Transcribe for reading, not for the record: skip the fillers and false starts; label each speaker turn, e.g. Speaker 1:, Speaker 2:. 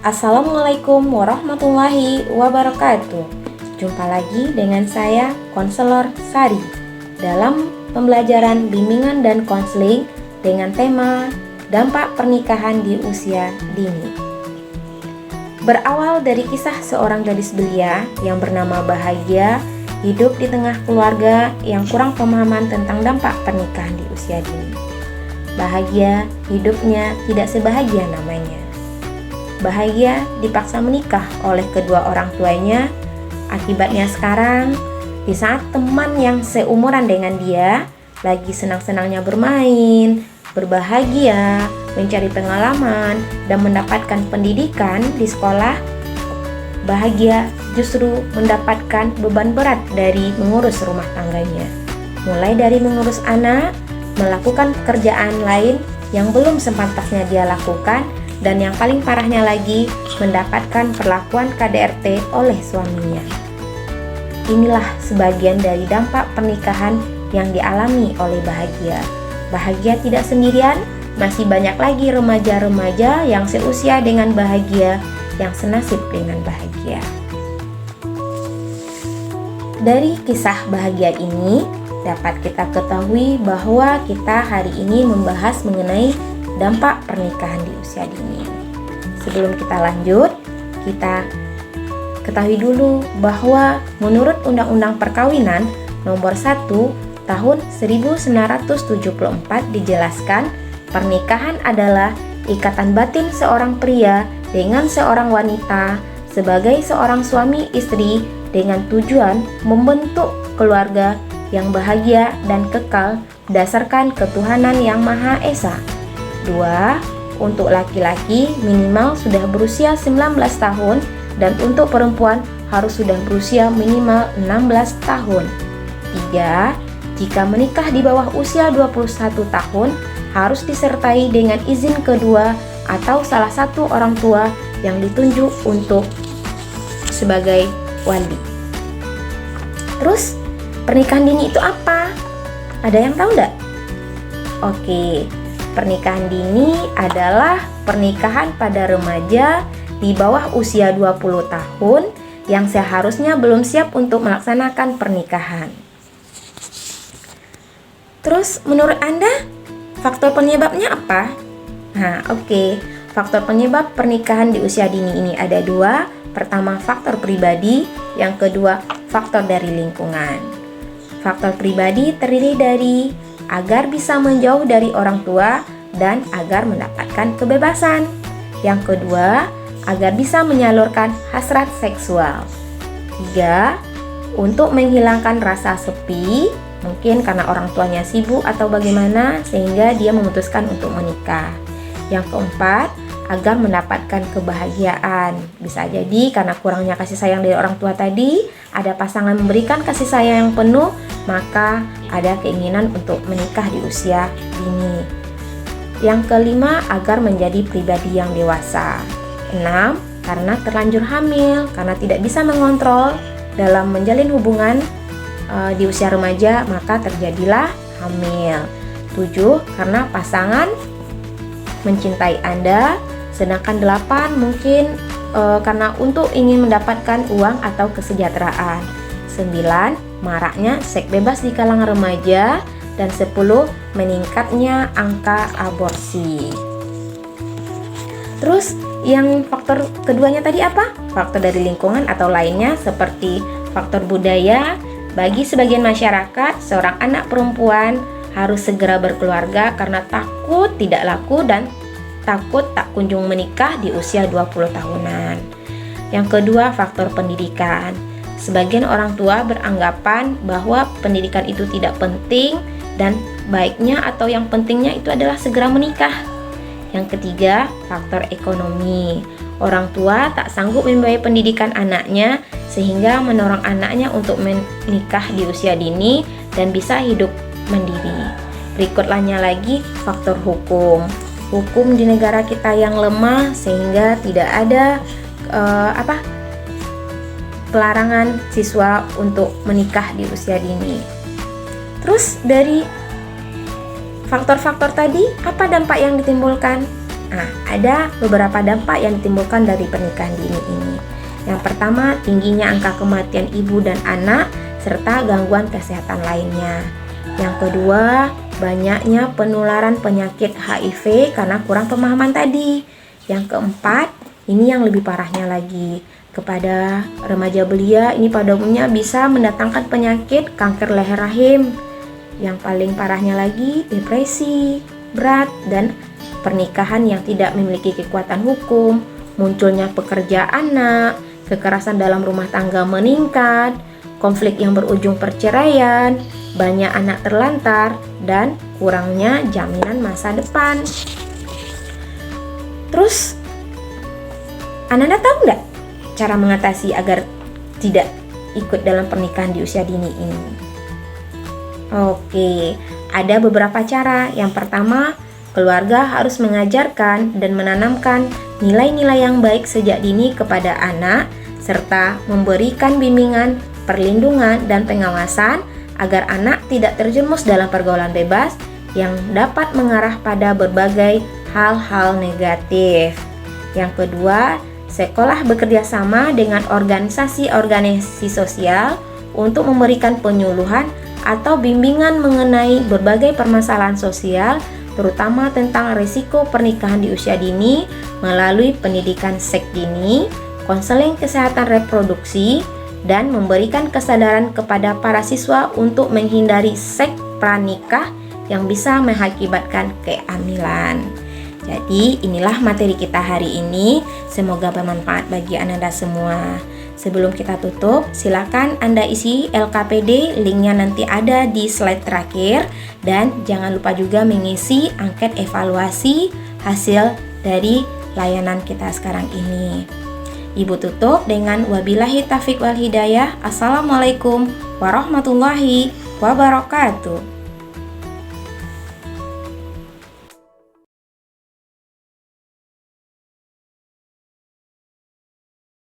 Speaker 1: Assalamualaikum warahmatullahi wabarakatuh. Jumpa lagi dengan saya, Konselor Sari, dalam pembelajaran bimbingan dan konseling dengan tema dampak pernikahan di usia dini. Berawal dari kisah seorang gadis belia yang bernama Bahagia, hidup di tengah keluarga yang kurang pemahaman tentang dampak pernikahan di usia dini. Bahagia hidupnya tidak sebahagia namanya. Bahagia dipaksa menikah oleh kedua orang tuanya. Akibatnya sekarang, di saat teman yang seumuran dengan dia lagi senang-senangnya bermain, berbahagia, mencari pengalaman, dan mendapatkan pendidikan di sekolah, Bahagia justru mendapatkan beban berat dari mengurus rumah tangganya. Mulai dari mengurus anak, melakukan pekerjaan lain yang belum sepantasnya dia lakukan, dan yang paling parahnya lagi, mendapatkan perlakuan KDRT oleh suaminya. Inilah sebagian dari dampak pernikahan yang dialami oleh Bahagia. Bahagia tidak sendirian, masih banyak lagi remaja-remaja yang seusia dengan Bahagia, yang senasib dengan Bahagia. Dari kisah Bahagia ini, dapat kita ketahui bahwa kita hari ini membahas mengenai dampak pernikahan di usia dini. Sebelum kita lanjut, kita ketahui dulu bahwa menurut Undang-Undang Perkawinan Nomor 1 Tahun 1974 dijelaskan, pernikahan adalah ikatan batin seorang pria dengan seorang wanita sebagai seorang suami istri dengan tujuan membentuk keluarga yang bahagia dan kekal berdasarkan ketuhanan yang Maha Esa. 2. Untuk laki-laki minimal sudah berusia 19 tahun dan untuk perempuan harus sudah berusia minimal 16 tahun. 3. Jika menikah di bawah usia 21 tahun harus disertai dengan izin kedua atau salah satu orang tua yang ditunjuk untuk sebagai wali. Terus, pernikahan dini itu apa? Ada yang tahu nggak? Oke. Pernikahan dini adalah pernikahan pada remaja di bawah usia 20 tahun yang seharusnya belum siap untuk melaksanakan pernikahan. Terus menurut Anda, faktor penyebabnya apa? Faktor penyebab pernikahan di usia dini ini ada 2. Pertama, faktor pribadi, yang kedua, faktor dari lingkungan. Faktor pribadi terdiri dari agar bisa menjauh dari orang tua dan agar mendapatkan kebebasan. Yang kedua, agar bisa menyalurkan hasrat seksual. 3. Untuk menghilangkan rasa sepi, mungkin karena orang tuanya sibuk atau bagaimana sehingga dia memutuskan untuk menikah. Yang keempat, agar mendapatkan kebahagiaan. Bisa jadi karena kurangnya kasih sayang dari orang tua tadi, ada pasangan memberikan kasih sayang yang penuh, maka ada keinginan untuk menikah di usia dini. Yang kelima, agar menjadi pribadi yang dewasa. 6. Karena terlanjur hamil, karena tidak bisa mengontrol dalam menjalin hubungan di usia remaja, maka terjadilah hamil. 7. Karena pasangan mencintai Anda. Sedangkan 8 mungkin karena untuk ingin mendapatkan uang atau kesejahteraan. 9. Maraknya seks bebas di kalangan remaja. Dan 10. Meningkatnya angka aborsi. Terus yang faktor keduanya tadi apa? Faktor dari lingkungan atau lainnya seperti faktor budaya. Bagi sebagian masyarakat, seorang anak perempuan harus segera berkeluarga karena takut tidak laku dan takut tak kunjung menikah di usia 20 tahunan. Yang kedua, faktor pendidikan. Sebagian orang tua beranggapan bahwa pendidikan itu tidak penting dan baiknya atau yang pentingnya itu adalah segera menikah. Yang ketiga, faktor ekonomi. Orang tua tak sanggup membiayai pendidikan anaknya sehingga mendorong anaknya untuk menikah di usia dini dan bisa hidup mandiri. Berikutnya lagi faktor hukum. Hukum di negara kita yang lemah sehingga tidak ada pelarangan siswa untuk menikah di usia dini. Terus dari faktor-faktor tadi, apa dampak yang ditimbulkan? Nah, ada beberapa dampak yang ditimbulkan dari pernikahan dini ini. Yang pertama, tingginya angka kematian ibu dan anak serta gangguan kesehatan lainnya. Yang kedua, banyaknya penularan penyakit HIV karena kurang pemahaman tadi. Yang keempat, ini yang lebih parahnya lagi. Kepada remaja belia, ini pada umumnya bisa mendatangkan penyakit kanker leher rahim. Yang paling parahnya lagi, depresi berat dan pernikahan yang tidak memiliki kekuatan hukum, munculnya pekerja anak, kekerasan dalam rumah tangga meningkat, konflik yang berujung perceraian, banyak anak terlantar, dan kurangnya jaminan masa depan. Terus, Ananda tahu nggak cara mengatasi agar tidak ikut dalam pernikahan di usia dini ini? Oke, ada beberapa cara. Yang pertama, keluarga harus mengajarkan dan menanamkan nilai-nilai yang baik sejak dini kepada anak, serta memberikan bimbingan, perlindungan, dan pengawasan agar anak tidak terjerumus dalam pergaulan bebas yang dapat mengarah pada berbagai hal-hal negatif. Yang kedua, sekolah bekerja sama dengan organisasi-organisasi sosial untuk memberikan penyuluhan atau bimbingan mengenai berbagai permasalahan sosial, terutama tentang risiko pernikahan di usia dini melalui pendidikan seks dini, konseling kesehatan reproduksi, dan memberikan kesadaran kepada para siswa untuk menghindari seks pranikah yang bisa mengakibatkan kehamilan. Jadi inilah materi kita hari ini, semoga bermanfaat bagi Ananda semua. Sebelum kita tutup, silakan Anda isi LKPD, linknya nanti ada di slide terakhir. Dan jangan lupa juga mengisi angket evaluasi hasil dari layanan kita sekarang ini. Ibu tutup dengan wabillahi taufiq wal hidayah. Assalamualaikum warahmatullahi wabarakatuh.